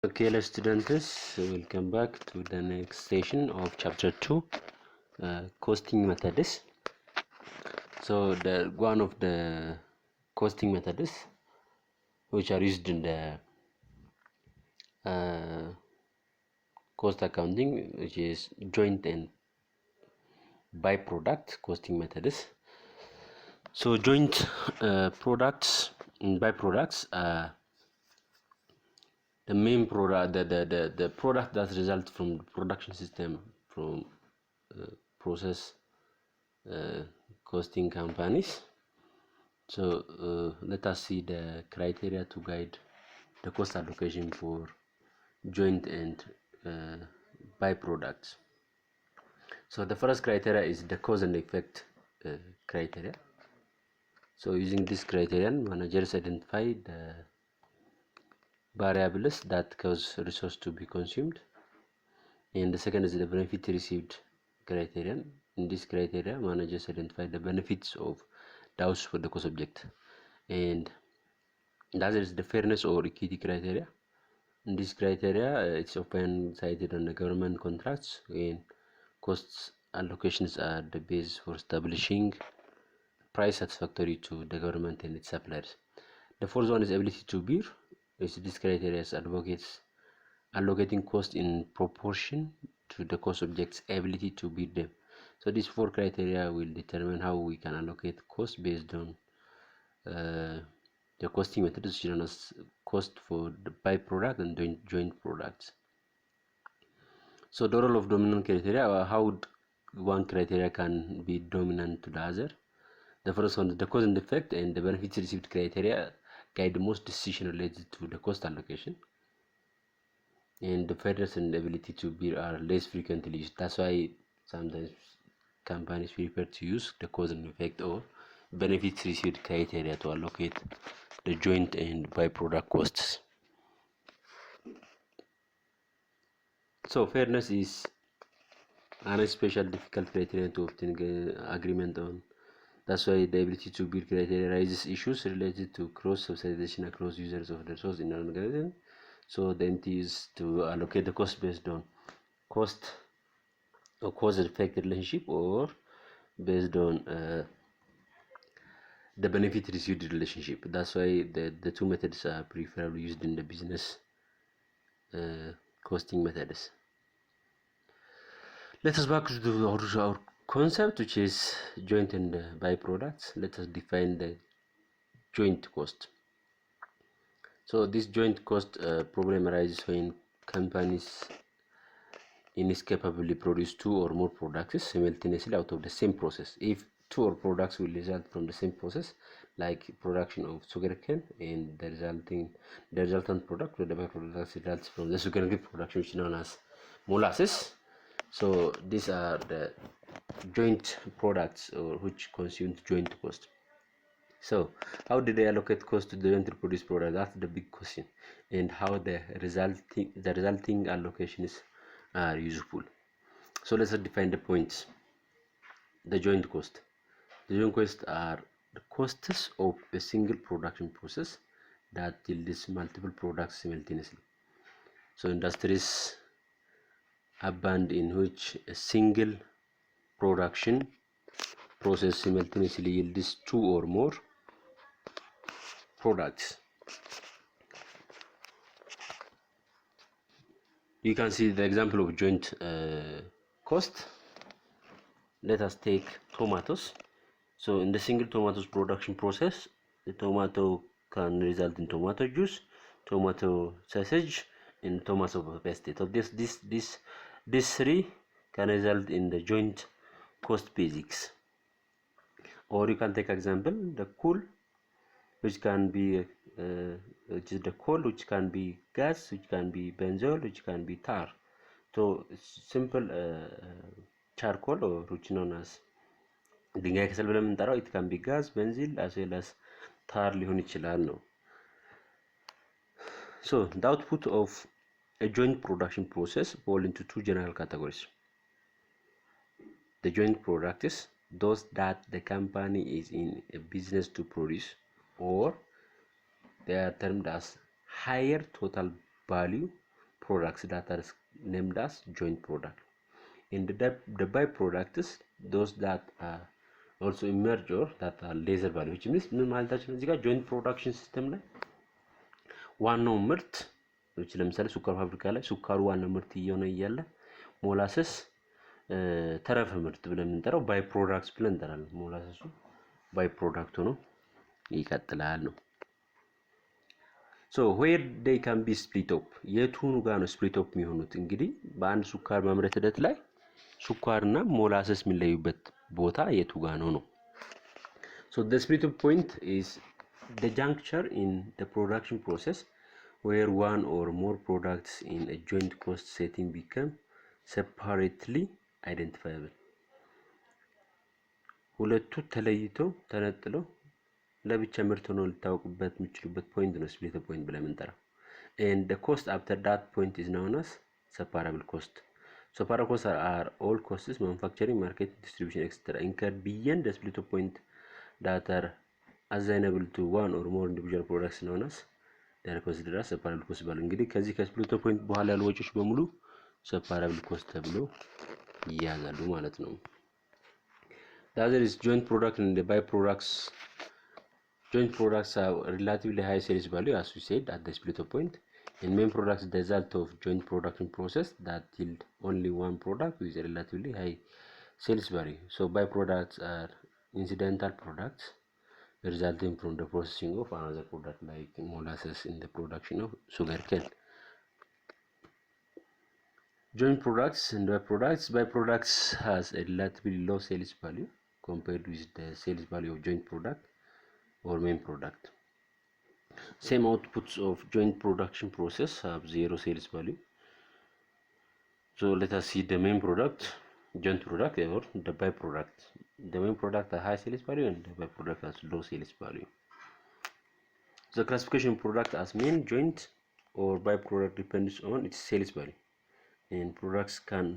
Okay, let's students, welcome back to the next session of chapter 2, costing methods. So the one of the costing methods which are used in the cost accounting, which is joint and byproduct costing methods. So joint products and byproducts are the main product, the product that results from the production system from process costing companies. So let us see the criteria to guide the cost allocation for joint and byproducts. So the first criteria is the cause and effect criteria. So using this criterion, managers identify the variables that cause resource to be consumed, and the second is the benefit received criterion. In this criteria, managers identify the benefits of the use for the cost object, and that is the fairness or equity criteria. In this criteria, it's often cited on the government contracts, and costs allocations are the base for establishing price satisfactory to the government and its suppliers. The fourth one is ability to bear. This criteria advocates allocating cost in proportion to the cost object's ability to bear them. So these four criteria will determine how we can allocate cost based on the costing method is known as cost for the byproduct and joint products. So the role of dominant criteria, how one criteria can be dominant to the other. The first one is the cause and effect and the benefits received criteria guide most decision related to the cost allocation. And the fairness and ability to bear are less frequently used. That's why sometimes companies prefer to use the cause and effect or benefits received criteria to allocate the joint and byproduct costs. So fairness is an especially difficult criterion to obtain agreement on. That's why the ability to bear criteria raises issues related to cross-subsidization across users of the resource in an organization. So the intent is to allocate the cost based on cost or cause-effect relationship, or based on the benefit received relationship. That's why the two methods are preferably used in the business costing methods. Let us back to our concept, which is joint and byproducts. Let us define the joint cost. So this joint cost problem arises when companies inescapably produce two or more products simultaneously out of the same process. If two or products will result from the same process, like production of sugarcane, and the resultant product, or the byproduct results from the sugarcane production, which is known as molasses. So these are the joint products, or which consumed joint cost. So how do they allocate cost to the jointly produced product? That's the big question, and how the resulting allocations are useful. So let's define the points. The joint cost. The joint costs are the costs of a single production process that yields multiple products simultaneously. So industries abound in which a single production process simultaneously yields two or more products. You can see the example of joint cost. Let us take tomatoes. So in the single tomatoes production process, the tomato can result in tomato juice, tomato sausage, and tomato paste. So these three can result in the joint cost basics. Or you can take example the coal, which can be which is the coal, which can be gas, which can be benzol, which can be tar. So simple charcoal, or which known as ድንጋይ ከሰል ብለን የምንጠራው it can be gas, benzene, as well as tar ሊሆን ይችላል ነው። So the output of a joint production process fall into two general categories. The joint products, those that the company is in a business to produce, or they are termed as higher total value products that are named as joint product. And the byproducts, those that are also emerge or that are lesser value, which means ምን ማለታችን እዚህ ጋር joint production system ላይ ዋናው ምርት which ለምሳሌ ሱካር ፋብሪካ ላይ ሱካሩ ዋናው ምርት እየሆነ እያለ ሞላሰስ ተረፈ ምርት ብለን እንጠራው ባይ ፕሮዳክትስ ብለን እንጠራለን። ሞላሰሱ ባይ ፕሮዳክት ሆኖ ይቀጥላል ነው። so where they can be split up የቱኑ ጋር ነው split up የሚሆኑት? እንግዲህ በአንድ ሱካር ማምረት ሂደት ላይ ሱካርና ሞላሰስ የሚለዩበት ቦታ የቱ ጋር ነው? so the split up point is the juncture in the production process where one or more products in a joint cost setting become separately identifiable. ሁለቱ ተለይተው ተነጥለው ለብቻ ምርት ሆነው ሊታወቁበት የሚችሉበት ፖይንት ነው split up point ብለን የምንጠራው። and the cost after that point is known as separable cost. separable costs are all costs manufacturing, marketing, distribution, etc. incurred beyond the split up point that are assignable to one or more individual products known as they are considered as separable costs ባሉ እንግዲህ ከዚህ ከsplit up point በኋላ ያሉ ወጪዎች በሙሉ separable cost ተብሎ ይያዛሉ ማለት ነው። the other is joint product and the byproducts. joint products have relatively high sales value as we said at the split up point, and main products the result of joint production process that yield only one product with a relatively high sales value. so byproducts are incidental products resulting from the processing of another product like molasses in the production of sugarcane. joint products and byproducts has a relatively low sales value compared with the sales value of joint product or main product. same outputs of joint production process have zero sales value. so let us see the main product, joint product, or the byproduct. the main product has high sales value and the byproduct has low sales value. the classification of product as main, joint, or byproduct depends on its sales value, and products can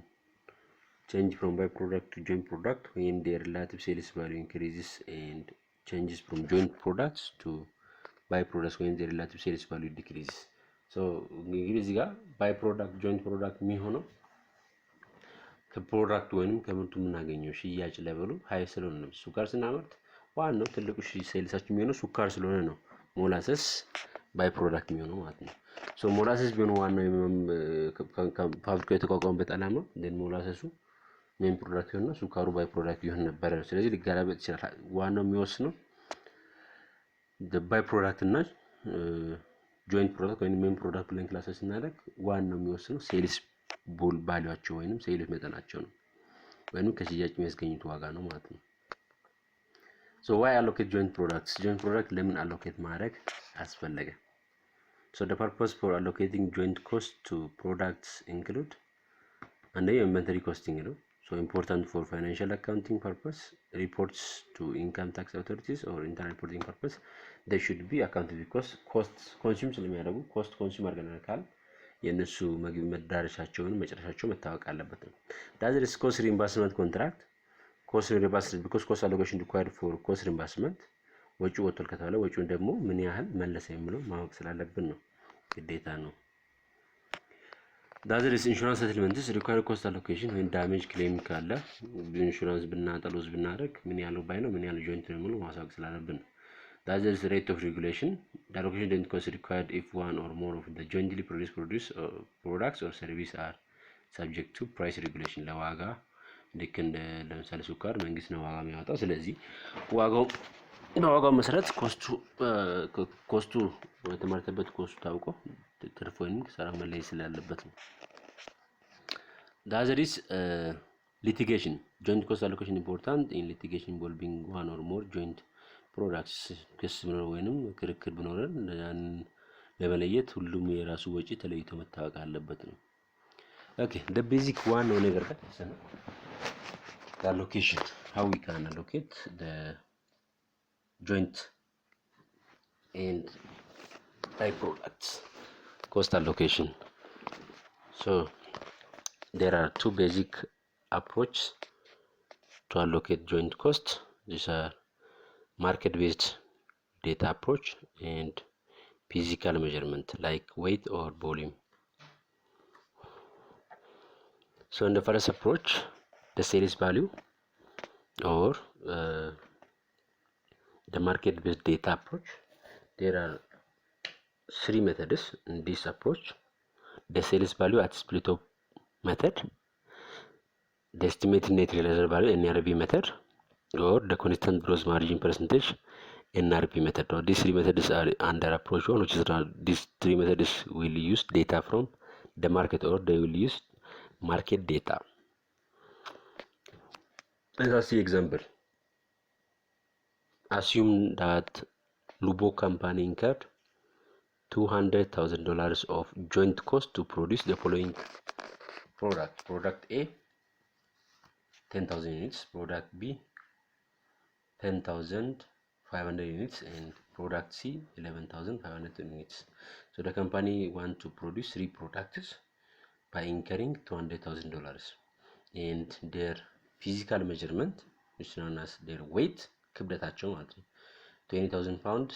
change from byproduct to joint product when their relative sales value increases, and changes from joint products to byproducts when their relative sales value decreases. so እንግዲህ እዚህ ጋር byproduct joint product የሚሆነው ከፕሮዳክት ወይንም ከምርቱ የምናገኘው ሽያጭ ሌቨሉ ሃይ ስለሆነ ነው። ሱካር ስናመርት ዋናው ትልቁ ሴልሳችን የሚሆነው ሱካር ስለሆነ ነው ሞላሰስ byproduct የሚሆነው ማለት ነው። so ሞላሰስ ቢሆን ዋናው ፋብሪካው የተቋቋመበት ዓላማ then ሞላሰሱ ሜን ፕሮዳክት ይሆንና ሱካሩ byproduct ይሆን ነበር። ስለዚህ ሊጋራበት ይችላል። ዋናው የሚወስነው the byproduct እና joint product ወይንም ሜን ፕሮዳክት ብለን ክላስ ስናደርግ ዋናው የሚወስነው ሴልስ ቫልዩአቸው ወይንም ሴልስ መጠናቸው ነው ወይንም ከሽያጭ የሚያስገኙት ዋጋ ነው ማለት ነው። so why allocate joint products? joint product ለምን allocate ማድረግ አስፈለገ? so the purpose for allocating joint cost to products include and the inventory costing ነው. so important for financial accounting purpose, reports to income tax authorities or internal reporting purpose. they should be accounted because costs consume ስለሚያደርጉ cost consume አድርገናል ካል የነሱ መዳረሻቸውን መጨረሻቸው መታወቅ አለበት ነው። that is cost reimbursement contract. cost reimbursement because cost allocation required for cost reimbursement ወጪው ወጥቷል ከተባለ ወጪውን ደግሞ ምን ያህል መለሰ የሚለው ማወቅ ስላለብን ነው ግዴታ ነው። that is insurance settlement is required cost allocation when damage claim ካለ ኢንሹራንስ ብናጠሉዝ ብናደርግ ምን ያህል ባይ ነው ምን ያህል ጆይንት ነው የሚለው ማሳወቅ ስላለብን ነው። that is rate of regulation. the allocation joint cost required if one or more of the jointly produced products or service are subject to price regulation. ለዋጋ ልክ እንደ ለምሳሌ ሱካር መንግስት ነው ዋጋ የሚያወጣው። ስለዚህ በዋጋው መሰረት ኮስቱ የተመረተበት ኮስቱ ታውቆ ትርፍ ወይንም ኪሳራ መለየት ስላለበት ነው። the other is litigation. joint cost allocation important in litigation involving one or more joint products. ክስ ነው ወይንም ክርክር ቢኖረን ለመለየት ሁሉም የራሱ ወጪ ተለይቶ መታወቅ አለበት ነው። okay the basic one ነው ነገር ከተሰነ allocation, how we can allocate the joint and byproducts cost allocation. so there are two basic approaches to allocate joint cost. these are market based data approach and physical measurement like weight or volume. So in the first approach, the sales value or the market-based data approach, there are 3 methods in this approach: the sales value at Splitoff method, the estimated net realizable value NRV method, or the constant gross margin percentage NRP method. Or these 3 methods are under approach 1, which is these 3 methods will use data from the market, or they will use market data. Let us see example. Assume that Lubo company incurred $200,000 of joint cost to produce the following product: product A 10,000 units, product B 10,500 units, and product C 11,500 units. So the company want to produce 3 products by incurring $200,000, and their physical measurement, which is known as their weight, ክብደታቸው ማለት ነው። 20,000 pounds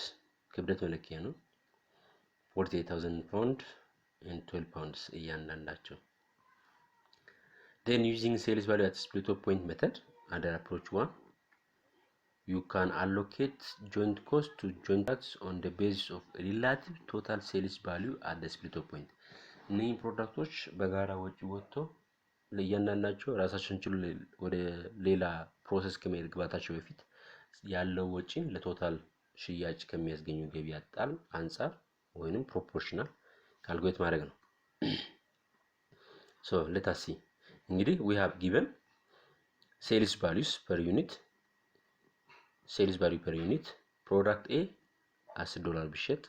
ክብደት መለኪያ ነው። 48,000 pounds and 12 pounds እያንዳንዳቸው። Then using sales value at Splitoff Point method under approach 1, you can allocate joint cost to joint products on the basis of relative total sales value at the Splitoff Point. እነዚህ ፕሮዳክቶች በጋራ ወጪ ወጥቶ ለእያንዳንዳቸው ራሳቸውን ችሎ ወደ ሌላ ፕሮሰስ ከመግባታቸው በፊት ያለው ወጪን ለቶታል ሽያጭ ከሚያስገኘው ገቢ ያጣል አንፃር ወይንም ፕሮፖርሽናል ካልኩሌት ማድረግ ነው። So let us see. እንግዲህ we have given sales values per unit, sales value per unit. product A $10 ቢሸጥ፣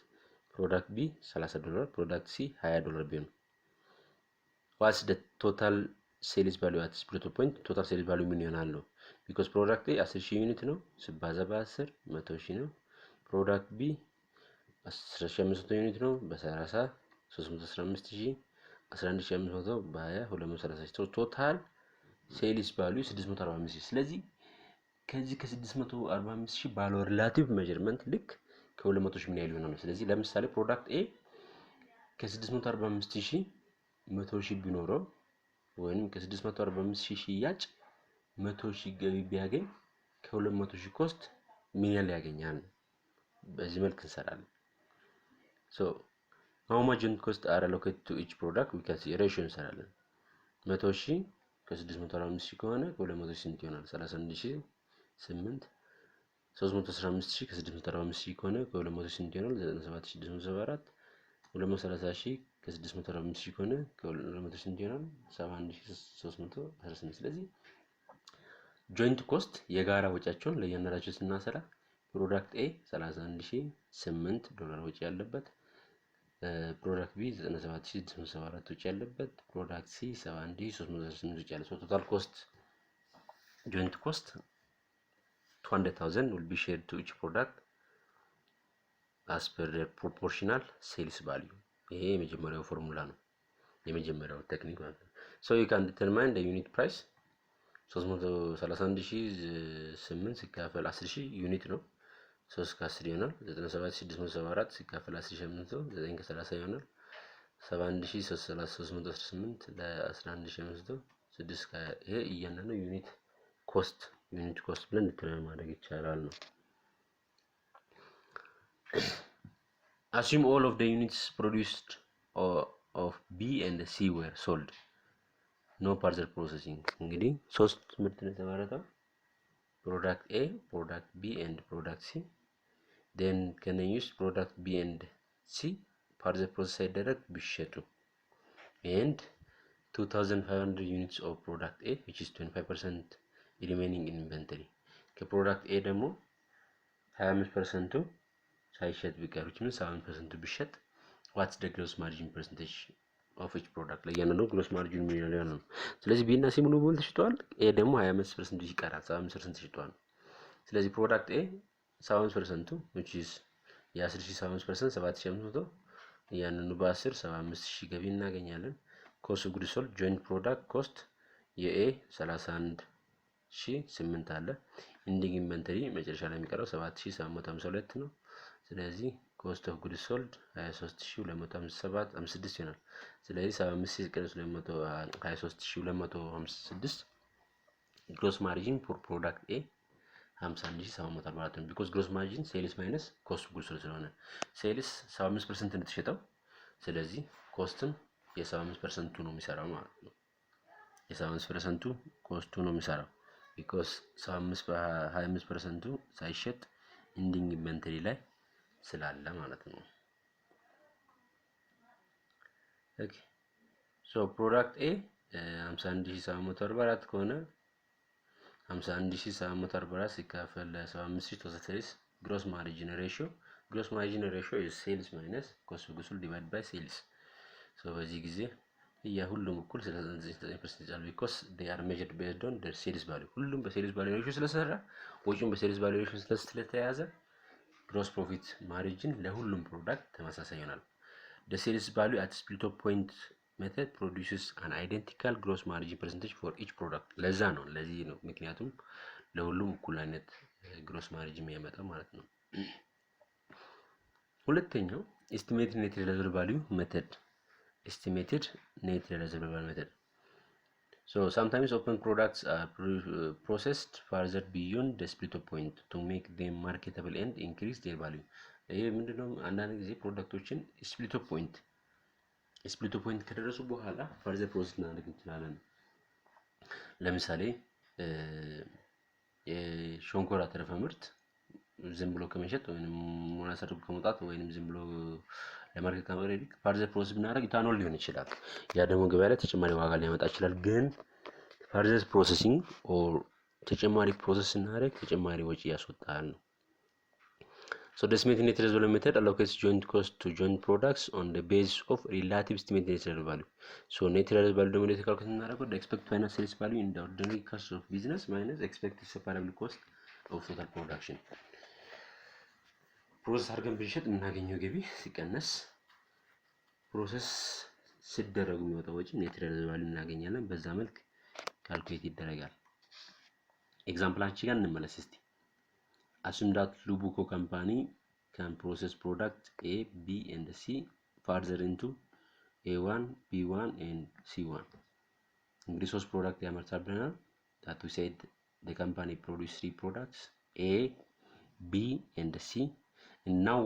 product B $30፣ product C $20 ቢሆን what's the total sales value at Splitoff Point? total sales value ምን ይሆናል ነው? because product A 10,000 ዩኒት ነው ሲባዛ በ10 100,000 ነው። product B 10,500 ዩኒት ነው በ30 315,000 11,500 በ20 230,000 ቶታል ሴልስ ቫልዩ 645,000። ስለዚህ ከዚህ ከ645,000 ባለው ሪላቲቭ ሜዠርመንት ልክ ከ200,000 ምን ያህል ይሆናል ነው። ስለዚህ ለምሳሌ ፕሮዳክት ኤ ከ645,000 100,000 ቢኖረው ወይንም ከ645,000 ሽያጭ 100,000 ገቢ ቢያገኝ ከ200,000 ኮስት ምን ያህል ያገኛል? በዚህ መልክ እንሰራለን። So how much unit cost are allocated to each product? we can see ratio እንሰራለን። 100,000 ከ645,000 ከሆነ ከ200,000 ስንት ይሆናል? 31,008 315,000 ከ645,000 ከሆነ ከ200,000 ስንት ይሆናል? 97,674 230,000 ከ645,000 ከሆነ ከ200,000 ስንት ይሆናል? 71,318 ስለዚህ ጆይንት ኮስት የጋራ ወጪያቸውን ለእያንዳንዳቸው ስናሰላ ፕሮዳክት ኤ 31,008 ዶላር ወጪ ያለበት፣ ፕሮዳክት ቢ 97,674 ወጪ ያለበት፣ ፕሮዳክት ሲ 71,318 ወጪ ያለበት። ቶታል ኮስት ጆይንት ኮስት 200,000 will be shared to each product as per the proportional sales value. ይሄ የመጀመሪያው ፎርሙላ ነው፣ የመጀመሪያው ቴክኒክ ማለት ነው። so you can determine the unit price 331,008 ሲካፈል 10,000 ዩኒት ነው 3 ከ10 ይሆናል። 97,674 ሲካፈል 10,500 9 ከ30 ይሆናል። 71,318 ለ11,500 6 ይሄ እያንዳንዱ ዩኒት ኮስት ብለን እንትን ማድረግ ይቻላል ነው። assume all of the units produced of B and C were sold, no further processing. እንግዲህ ሶስት ምርት ነው የተመረተው product A, product B and product C. then can I use product B and C further process ሳይደረግ ቢሸጡ and 2,500 units of product A which is 25% remaining in inventory. ከፕሮዳክት A ደግሞ 25% ሳይሸጥ ቢቀር which means 7% ቢሸጥ what's the gross margin percentage of each product? ለያንኑ gross margin ምን ይሆናል ነው። ስለዚህ B እና C ሙሉ በሙሉ ተሽጧል፣ A ደግሞ 25% ይቀራል 7% ተሽጧል። ስለዚህ ፕሮዳክት A 7% which is የ10,000 7% 7,500 ያንኑ በ10 75,000 ገቢ እናገኛለን። ኮስት ኦፍ ጉድስ ሶልድ ጆይንት ፕሮዳክት ኮስት የኤ 31,008 አለ። ኢንዲንግ ኢንቨንተሪ መጨረሻ ላይ የሚቀረው 7,752 ነው። ስለዚህ ኮስት ኦፍ ጉድ ሶልድ 23257 ይሆናል። ስለዚህ 75 ሲቀነስ 23256 ግሮስ ማርጂን ፎር ፕሮዳክት ኤ 51744 ነው። ቢኮዝ ግሮስ ማርጂን ሴልስ ማይነስ ኮስት ጉድ ሶልድ ስለሆነ ሴልስ 75% እንድትሸጠው፣ ስለዚህ ኮስትም የ75% ነው የሚሰራው ማለት ነው። የ75% ኮስቱ ነው የሚሰራው ቢኮዝ 25% ሳይሸጥ ኢንዲንግ ኢንቨንተሪ ላይ ስላለ ማለት ነው። ኦኬ ሶ ፕሮዳክት ኤ 51744 ከሆነ 51744 ሲካፈል ለ75000 ተሰጥቶስ ግሮስ ማርጂን ሬሽዮ is sales minus cost of goods sold divided by sales። ሶ በዚህ ጊዜ ሁሉም እኩል 69% አለ because they are measured based on their sales value። ሁሉም በሴልስ ቫልዩ ሬሽዮ ስለሰራ ወጪውን በሴልስ ቫልዩ ሬሽዮ ስለተያዘ ግሮስ ፕሮፊት ማርጂን ለሁሉም ፕሮዳክት ተመሳሳይ ይሆናል። the sales value at Splitoff Point method produces an identical gross margin percentage for each product። ለዚህ ነው ምክንያቱም ለሁሉም እኩል አይነት ግሮስ ማርጂን የሚያመጣው ማለት ነው። ሁለተኛው estimated net realizable value method So sometimes open products are processed further beyond the Splitoff Point to make them marketable and increase their value። ይሄ ምንድነው? አንዳንድ ጊዜ ፕሮዳክቶችን Splitoff Point ከደረሱ በኋላ further process እናደርግ እንችላለን። ለምሳሌ የሾንኮራ ተረፈ ምርት ዝም ብሎ ከመሸጥ ወይንም ሞናሰርብ ከመውጣት ወይንም ዝም ብሎ ለማርኬት ካምፓኒ further process ብናደርግ ኢታኖል ሊሆን ይችላል። ያ ደግሞ ገበያ ላይ ተጨማሪ ዋጋ ሊያመጣ ይችላል። ግን further processing or ተጨማሪ ፕሮሰስ እናደርግ ተጨማሪ ወጪ ያስወጣል ነው። So the estimated net realizable method allocates joint cost to joint products on the basis of relative estimated net realizable value. So net realizable value ደግሞ calculate እናደርገው the expected final sales value in the ordinary cost of business minus expected separable cost of total production። ፕሮሰስ አድርገን ብንሸጥ የምናገኘው ገቢ ሲቀነስ ፕሮሰስ ሲደረጉ የሚወጣው ወጪ net realizable value እናገኛለን። በዛ መልክ ካልኩሌት ይደረጋል። ኤግዛምፕላችን ጋር እንመለስ እስቲ። Assume that Lubuco company can process product A, B, and C further into A1, B1, and C1. እንግዲህ ሶስት ፕሮዳክት ያመርታል ብለናል። that we said the company produced 3 products A, B, and C. And now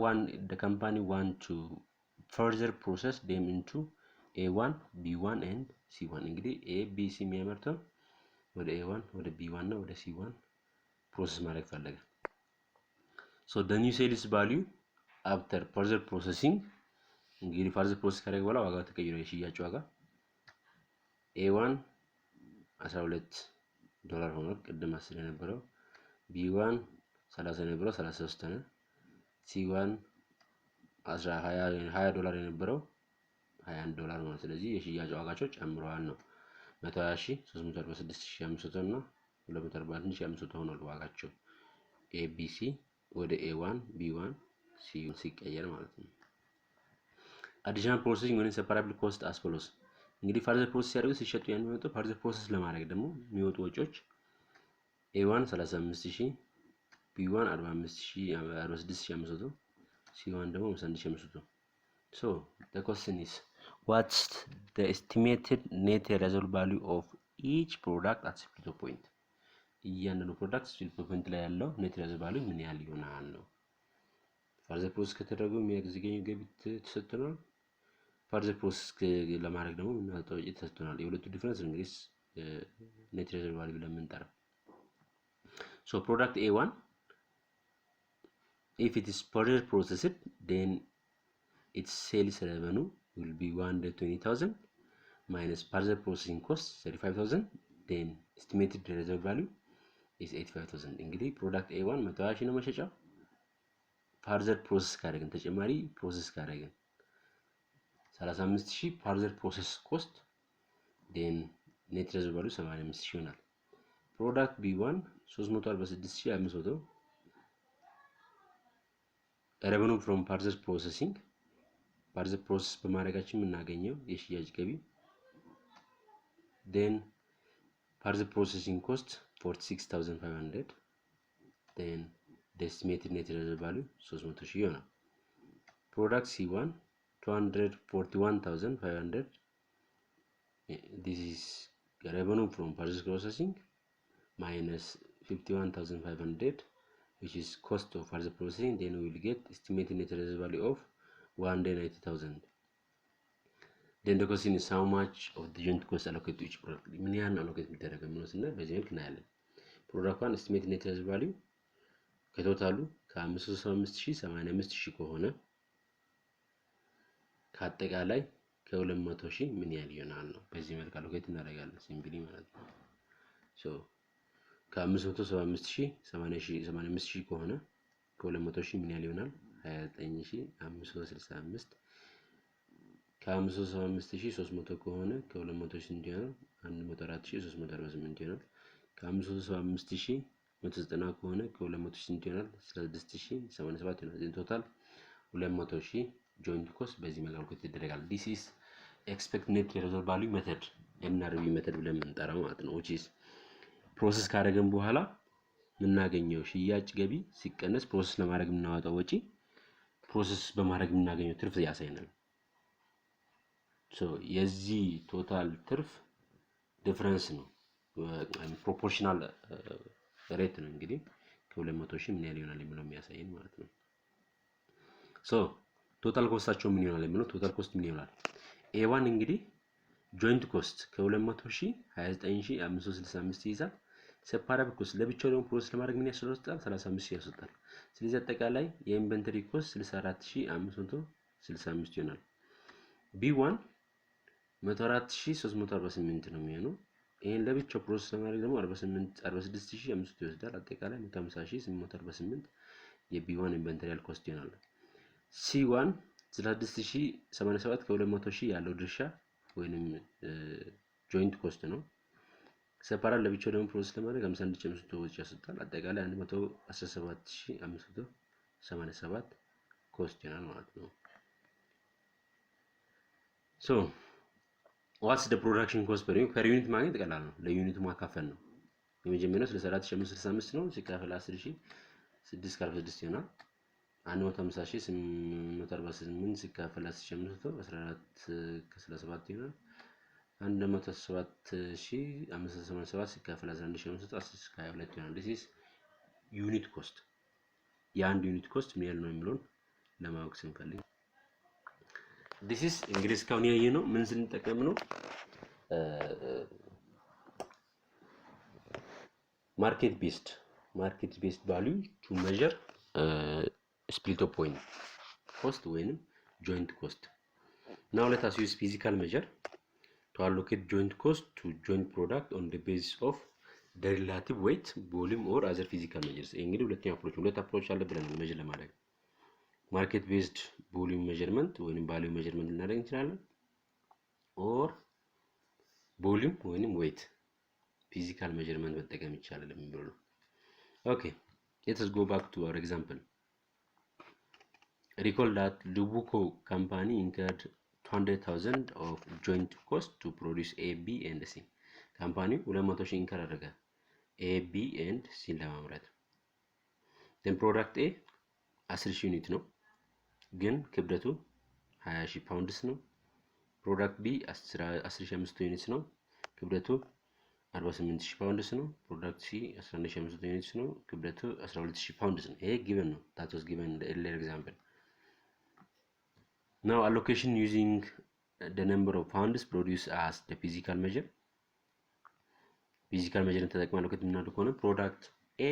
the company want to further process them into A1, B1, and C1. እንግዲህ A, B, C የሚያመርተው ወደ A1 ወደ B1 እና ወደ C1 ፕሮሰስ ማድረግ ፈለገ። So the new sales value after further processing እንግዲህ further process ካደረገ በኋላ ዋጋው ተቀይሮ የሽያጭ ዋጋ A1 $12 ሆኖ ቅድም 10 የነበረው B1 30 የነበረው 33 ሆነ C1 $20 የነበረው $21 ነው። ስለዚህ የሽያጭ ዋጋቸው ጨምረዋል ነው። 120,000 346,500 እና 241,500 ሆኗል ዋጋቸው ABC ወደ A1 B1 C1 ሲቀየር ማለት ነው። አዲሽናል ፕሮሰሲንግ ወይም separable cost as follows። እንግዲህ further process ያደርጉ ሲሸጡ ያን የሚወጣው further process ለማድረግ ደግሞ የሚወጡ ወጪዎች A1 35,000 B1 46,500 C1 ደግሞ 51,500። So the question is what's the estimated net realizable value of each product at Splitoff Point? እያንዳንዱ ፕሮዳክት Splitoff Point ላይ ያለው net realizable value ምን ያህል ይሆናል ነው። further process ከተደረገ የሚያገኘው ገቢ ተሰጥቷል። further process ለማድረግ ደግሞ የምናወጣው ወጪ ተሰጥቷል። የሁለቱ ዲፈረንስ እንግዲህ net realizable value ብለን የምንጠራው። So product A1 if it is further processed then its sales revenue will be 120,000 minus further processing cost 35,000 then estimated realizable value is 85,000። እንግዲህ ፕሮዳክት A1 120,000 ነው መሸጫው። further process ካደረግን ተጨማሪ ፕሮሰስ ካደረግን 35,000 further process cost then net realizable value 85,000 ይሆናል። ፕሮዳክት B1 346,500 revenue from further processing further process በማድረጋችን የምናገኘው የሽያጭ ገቢ then further processing cost 46,500 then the estimated net realizable value 300,000 ይሆናል። product C1 241,500. This is revenue from purchase processing minus 51,500, which is cost of further processing. Then we will get estimated net realizable value of 190,000. Then the question is how much of the joint cost allocated to each product. ምን ያህል allocate የሚደረገው ነው ስንል በዚህ መልክ እናያለን። ፕሮዳክት 1 estimated net realizable value ከቶታሉ ከ575,000 85,000 ከሆነ ከአጠቃላይ ከ200,000 ምን ያህል ይሆናል ነው። በዚህ መልክ allocate እናደርጋለን ሲምፕሊ ማለት ነው። ሶ ከ575,000 85,000 ከሆነ ከ200,000 ምን ያህል ይሆናል? 29,565 ከ575,300 ከሆነ ከ200,000 ስንት ይሆናል? 104,348 ይሆናል። ከ575,190 ከሆነ ከ200,000 ስንት ይሆናል? 16,087 ይሆናል። ኢን ቶታል 200,000 joint cost በዚህ መልኩ ይደረጋል። this is expected net realizable value method NRV method ብለን የምንጠራው ማለት ነው። which is ፕሮሰስ ካደረገን በኋላ የምናገኘው ሽያጭ ገቢ ሲቀነስ ፕሮሰስ ለማድረግ የምናወጣው ወጪ ፕሮሰስ በማድረግ የምናገኘው ትርፍ ያሳየናል። ሶ የዚህ ቶታል ትርፍ ዲፈረንስ ነው ፕሮፖርሽናል ሬት ነው እንግዲህ ከ200,000 ምን ያህል ይሆናል የሚለው የሚያሳየን ማለት ነው። ሶ ቶታል ኮስታቸው ምን ይሆናል የሚለው ቶታል ኮስት ምን ይሆናል? A1 እንግዲህ ጆይንት ኮስት ከ200,000 29,565 ይይዛል። ሴፓራብል ኮስት ለብቻው ደግሞ ፕሮሰስ ለማድረግ ምን ያስወጣል? 35,000 ያስወጣል። ስለዚህ አጠቃላይ የኢንቨንተሪ ኮስት 64,565 ይሆናል። B1 104,348 ነው የሚሆነው። ይሄን ለብቻው ፕሮሰስ ለማድረግ ደግሞ 46,500 ይወስዳል። አጠቃላይ 150,848 የB1 ኢንቨንተሪያል ኮስት ይሆናል። C1 66,087 ከ200,000 ያለው ድርሻ ወይንም ጆይንት ኮስት ነው። ሴፓራል ለብቻው ደግሞ ፕሮሰስ ለማድረግ 51,500 ወጪ ያስወጣል። አጠቃላይ 117,587 ኮስት ይሆናል ማለት ነው። ሶ what's the production cost per unit ማግኘት ቀላል ነው። ለዩኒቱ ማካፈል ነው። የመጀመሪያው 64,565 ነው ሲካፈል 10,000 6 ይሆናል። 150,848 ሲካፈል 10,500 14 ይሆናል። 107,587 ሲካፈል 11,500 10 ይሆናል። this is unit cost የአንድ ዩኒት ኮስት ምን ያህል ነው የሚለውን ለማወቅ ስንፈልግ this is እንግዲህ እስካሁን ያየነው ምን ስንጠቀም ነው market based value to measure Splitoff Point cost ወይንም joint cost. Now let us use physical measure to allocate joint cost to joint product on the basis of the relative weight, volume or other physical measures. እንግዲህ ሁለት አፕሮች አለ ብለን measure ለማድረግ market based volume measurement ወይንም value measurement ልናደርግ እንችላለን or volume ወይንም weight physical measurement መጠቀም ይቻላል የሚለው ነው። Okay, let us go back to our example. Recall that Lubuco company incurred 200,000 of joint cost to produce A, B and C. Company 200,000 incur አደረገ A, B and C ለማምረት። Then product A 10,000 ዩኒት ነው ግን ክብደቱ 20,000 ፓውንድስ ነው። ፕሮዳክት B 10,500 ዩኒትስ ነው ክብደቱ 48,000 ፓውንድስ ነው። ፕሮዳክት C 11,500 ዩኒትስ ነው ክብደቱ 12,000 ፓውንድስ ነው። ይሄ given ነው። that was given in the earlier example. Now allocation using the number of pounds produced as the physical measure ተጠቅመን allocate የምናደርግ ከሆነ ፕሮዳክት A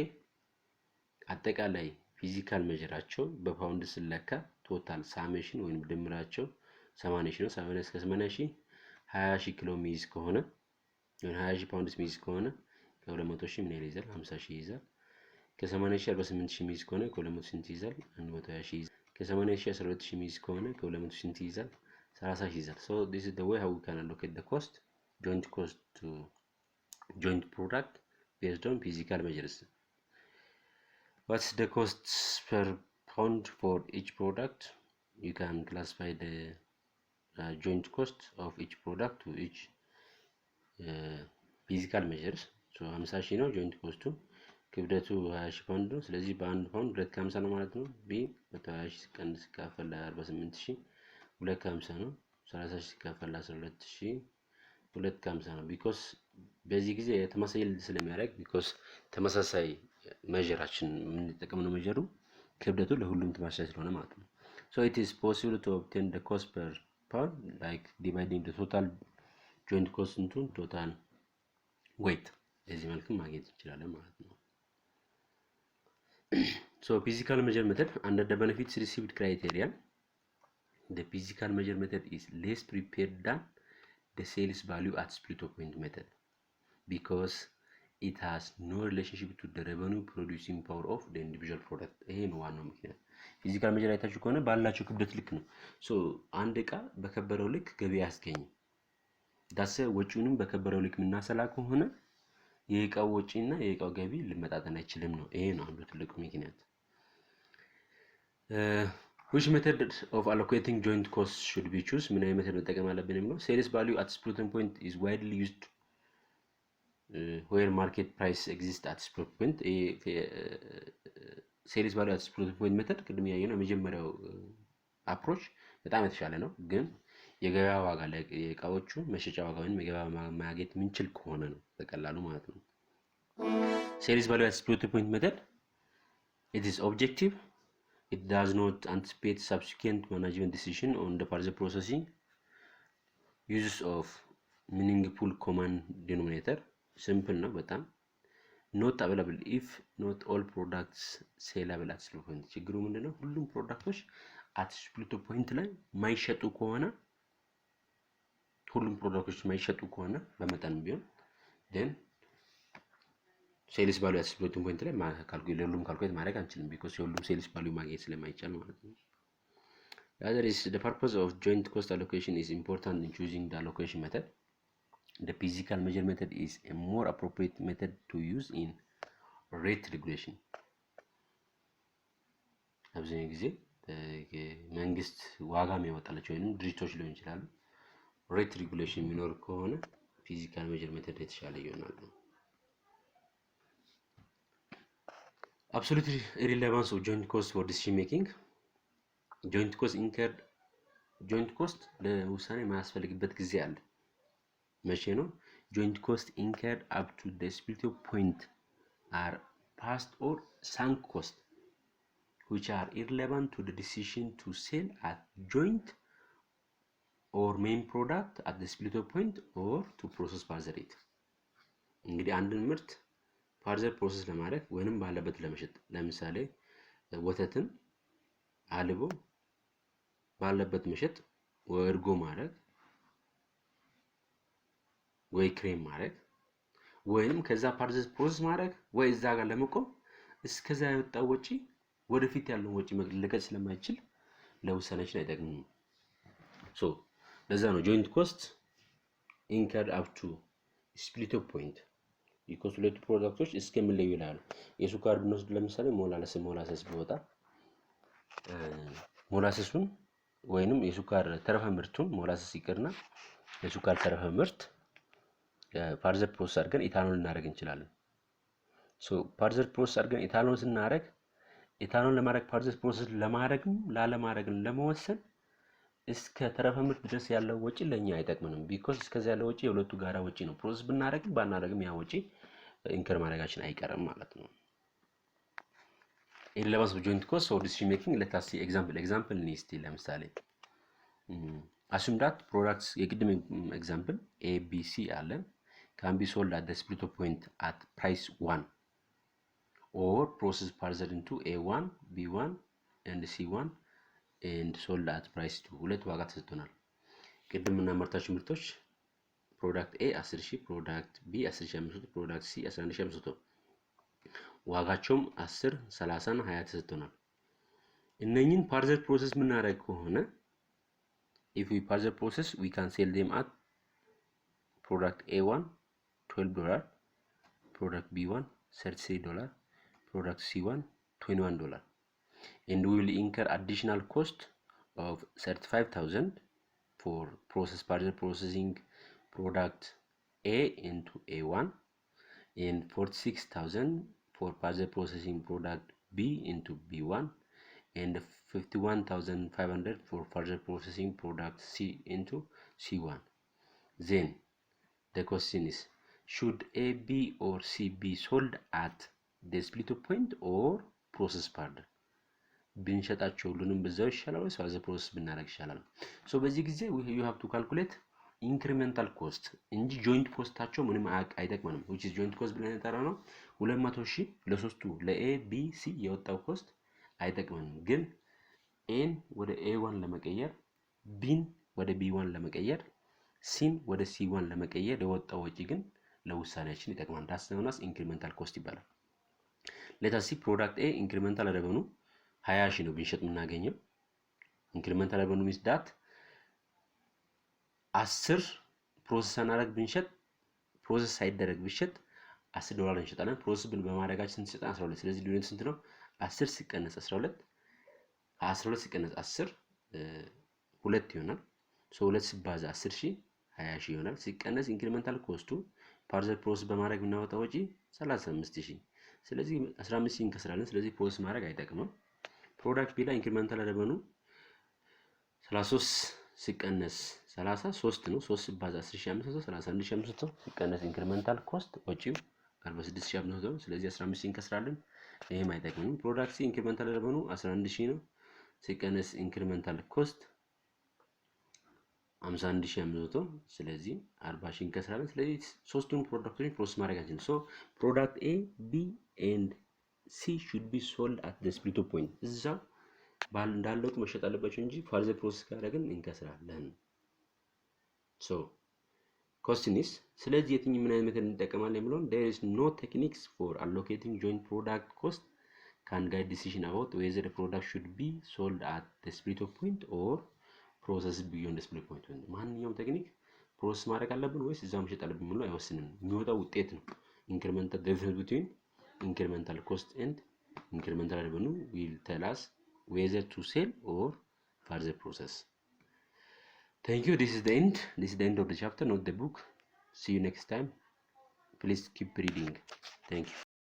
አጠቃላይ ፊዚካል ሜጀራቸው በፓውንድ ስለካ ቶታል ሳሜሽን ወይንም ድምራቸው 80,000 ነው። 80 እስከ 80,000 20,000 ኪሎ ሚይዝ ከሆነ ወይ 20,000 ፓውንድስ ሚይዝ ከሆነ ከ200,000 ምን ይይዛል? 50,000 ይይዛል። ከ80,000 48,000 ሚይዝ ከሆነ ከ200 ስንት ይይዛል? 120,000 ይይዛል። ከ80,000 12,000 ሚይዝ ከሆነ ከ200 ስንት ይይዛል? 30,000 ይይዛል። So this is the way how we can allocate the cost, joint cost to joint product based on physical measures. What's the costs per pound for each product? You can classify the joint cost of each product to each physical measures. So 50,000 ነው joint cost ክብደቱ 20,000 ፓውንድ ነው። ስለዚህ በአንድ ፓውንድ 250 ነው ማለት ነው። ቢ 120,000 ሲቀንስ ሲካፈል 48,000 250 ነው። 30,000 ሲካፈል 12,000 250 ነው። ቢኮዝ በዚህ ጊዜ ተመሳሳይ ስለሚያደርግ ቢኮዝ ተመሳሳይ መጀራችን የምንጠቀመው መጀሩ ክብደቱ ለሁሉም ተመሳሳይ ስለሆነ ማለት ነው። So it is possible to obtain the cost per pound like dividing the total joint cost into total weight. በዚህ መልኩ ማግኘት እንችላለን ማለት ነው። So physical measure method under the benefits received criteria, the physical measure method is less prepared than the sales value at Splitoff Point method because it has no relationship to the revenue producing power of the individual product. ይሄ ነው ዋናው ምክንያት። ፊዚካል ሜጀር አይታችሁ ከሆነ ባላችሁ ክብደት ልክ ነው። ሶ አንድ እቃ በከበረው ልክ ገቢ ያስገኝ ዳሰ ወጪውንም በከበረው ልክ ምናሰላ ከሆነ የእቃው ወጪና የእቃው ገቢ ሊመጣጠን አይችልም ነው። ይሄ ነው አንዱ ትልቁ ምክንያት። which method of allocating joint costs should we choose? ምን አይነት ሜተድ መጠቀም አለብን የሚለው sales value at Splitoff Point is widely used where market price exists at Splitoff Point. sales value at Splitoff Point ሜተድ ቅድም ያየነው የመጀመሪያው አፕሮች በጣም የተሻለ ነው፣ ግን የገበያ ዋጋ ላይ የእቃዎቹ መሸጫ ዋጋ ወይም የገበያ ማግኘት ምንችል ከሆነ ነው በቀላሉ ማለት ነው። sales value at Splitoff Point method, it is objective. It does not anticipate subsequent management decision on the further processing. Uses of meaningful common denominator, simple ነው በጣም። not available if not all products sellable at Splitoff Point. ችግሩ ምንድነው? ሁሉም ፕሮዳክቶች at Splitoff Point ላይ ማይሸጡ ከሆነ ሁሉም ፕሮዳክቶች ማይሸጡ ከሆነ በመጠን ቢሆን then ሴልስ ቫልዩ at Splitoff Point ላይ ሁሉም ካልኩሌት ማድረግ አንችልም because የሁሉም ሴልስ ቫልዩ ማግኘት ስለማይቻል ማለት ነው። Other is the purpose of joint cost allocation is important in choosing the allocation method. The physical measure method is a more appropriate method to use in rate regulation. አብዛኛው ጊዜ መንግስት ዋጋ የሚያወጣላቸው ወይንም ድርጅቶች ሊሆን ይችላሉ ሬት ሬጉሌሽን የሚኖር ከሆነ ፊዚካል ሜጀር ሜተድ የተሻለ ይሆናል ነው። Absolute irrelevance of joint cost for decision making. joint cost ለውሳኔ ማያስፈልግበት ጊዜ አለ። መቼ ነው? joint cost incurred up to the Splitoff Point are past or sunk cost which are irrelevant to the decision to sell at joint or main product at the Splitoff Point or to process further it. እንግዲህ አንድን ምርት ፋርዘር ፕሮሰስ ለማድረግ ወይንም ባለበት ለመሸጥ ለምሳሌ ወተትን አልቦ ባለበት መሸጥ ወይ እርጎ ማድረግ ወይ ክሬም ማድረግ ወይንም ከዛ ፋርዘር ፕሮሰስ ማድረግ ወይ እዛ ጋር ለመቆም እስከዛ ያወጣው ወጪ ወደፊት ያለው ወጪ መግለጽ ስለማይችል ለውሳኔችን አይጠቅምም። ሶ ለዛ ነው joint cost incurred up to Splitoff Point because ሁለቱ ፕሮዳክቶች እስከሚለዩ ይላሉ። የሱካር ብንወስድ ለምሳሌ ሞላሰስ ቢወጣ ሞላሰሱን ወይንም የሱካር ተረፈ ምርቱን ሞላሰስ ይቀርና የሱካር ተረፈ ምርት ፋርዘር ፕሮሰስ አድርገን ኢታኖል እናደርግ እንችላለን። ሶ ፋርዘር ፕሮሰስ አድርገን ኢታኖል ስናደርግ ኢታኖል ለማድረግ ፋርዘር ፕሮሰስ ለማድረግም ላለማድረግም ለመወሰን እስከ ተረፈ ምርት ድረስ ያለው ወጪ ለኛ አይጠቅምንም because እስከዛ ያለው ወጪ የሁለቱ ጋራ ወጪ ነው። ፕሮሰስ ብናደርግም ባናደርግም ያ ወጪ ኢንከር ማድረጋችን አይቀርም ማለት ነው። Irrelevance of joint cost for decision making. Let us see example list ለምሳሌ assume that products የቅድም example A B C አለ can be sold at the Splitoff Point at price 1 or processed further into A1 B1 and C1 and sold at price 2. ሁለት ዋጋ ተሰጥቶናል። ቅድም እናመርታቸው ምርቶች ፕሮዳክት A 10,000 ፕሮዳክት B 10,500 ፕሮዳክት C 11,500 ዋጋቸውም 10 30 እና 20 ተሰጥቶናል። እነኚህን ፋርዘር ፕሮሰስ ምናደርግ ከሆነ if we further process we can sell them at product A1 $12, product B1 $33, product C1 $21, and we will incur additional cost of 35,000 for further processing product A into A1 and 46,000 for further processing product B into B1 and 51,500 for further processing product C into C1. Then the question is, should A, B or C be sold at the Splitoff point or process further? ብንሸጣቸው ሁሉንም በዛው ይሻላል ወይስ further process ብናደርግ ይሻላል? ሶ በዚህ ጊዜ you have to calculate incremental cost እንጂ joint cost-ታቸው ምንም አይጠቅመንም። which is joint cost ብለን የጠራነው 200,000 ለሶስቱ ለA B C የወጣው ኮስት አይጠቅመንም። ግን ኤን ወደ A1 ለመቀየር ቢን ወደ B1 ለመቀየር ሲን ወደ C1 ለመቀየር የወጣው ወጪ ግን ለውሳኔያችን ይጠቅማል። that's known as incremental cost ይባላል። let us see product A incremental revenue 20,000 ነው ብንሸጥ የምናገኘው። incremental revenue means that 10 ፕሮሰስ አናረግ ብንሸጥ ፕሮሰስ ሳይደረግ ብንሸጥ $10 እንሸጣለን። ፕሮሰስ በማድረጋችን ስንት ይሰጣል? 12። ስለዚህ ሊሆን ስንት ነው? 10 ሲቀነስ 12 12 ሲቀነስ 10 2 ይሆናል። ሶ 2 ሲባዛ 10,000 20,000 ይሆናል። ሲቀነስ ኢንክሪመንታል ኮስቱ ፋርዘር ፕሮሰስ በማድረግ የምናወጣው ወጪ 35,000። ስለዚህ 15,000 እንከስራለን። ስለዚህ ፕሮሰስ ማድረግ አይጠቅምም። ፕሮዳክት ቢ ላይ ኢንክሪመንታል ረቨኑ 33 ሲቀነስ 30 3 ነው። 3 ሲባዛ 10,500 31,500 ሲቀነስ ኢንክሪመንታል ኮስት ወጪው 46,500 ነው። ስለዚህ 15,000 እንከስራለን። ይሄም አይጠቅምም። ፕሮዳክት ሲ ኢንክሪመንታል ረቨኑ 11,000 ነው። ሲቀነስ ኢንክሪመንታል ኮስት 51,500 ስለዚህ 40,000 እንከስራለን። ስለዚህ ሶስቱን ፕሮዳክቶችን ፕሮሰስ ማድረግ አንችልም። ሶ ፕሮዳክት ኤ ቢ ኤንድ ሲ should be sold at the Splitoff point እዛው ባል እንዳለው መሸጥ አለባቸው እንጂ ፋርዘር ፕሮሰስ ካደረግን እንከስራለን። ሶ question is ስለዚህ የትኛው ምን አይነት ሜተድ እንጠቀማለን የሚለውን there is no techniques for allocating joint product cost can guide decision about whether the product should be sold at the Splitoff point or processed beyond the Splitoff point። ማንኛውም ቴክኒክ ፕሮሰስ ማድረግ አለብን ወይስ እዛው መሸጥ አለብን የሚለው አይወስንም። የሚወጣው ውጤት ነው። incremental difference between incremental cost and incremental revenue will tell us whether to sell or further process. Thank you. This is the end of the chapter, not the book. See you next time. Please keep reading. Thank you.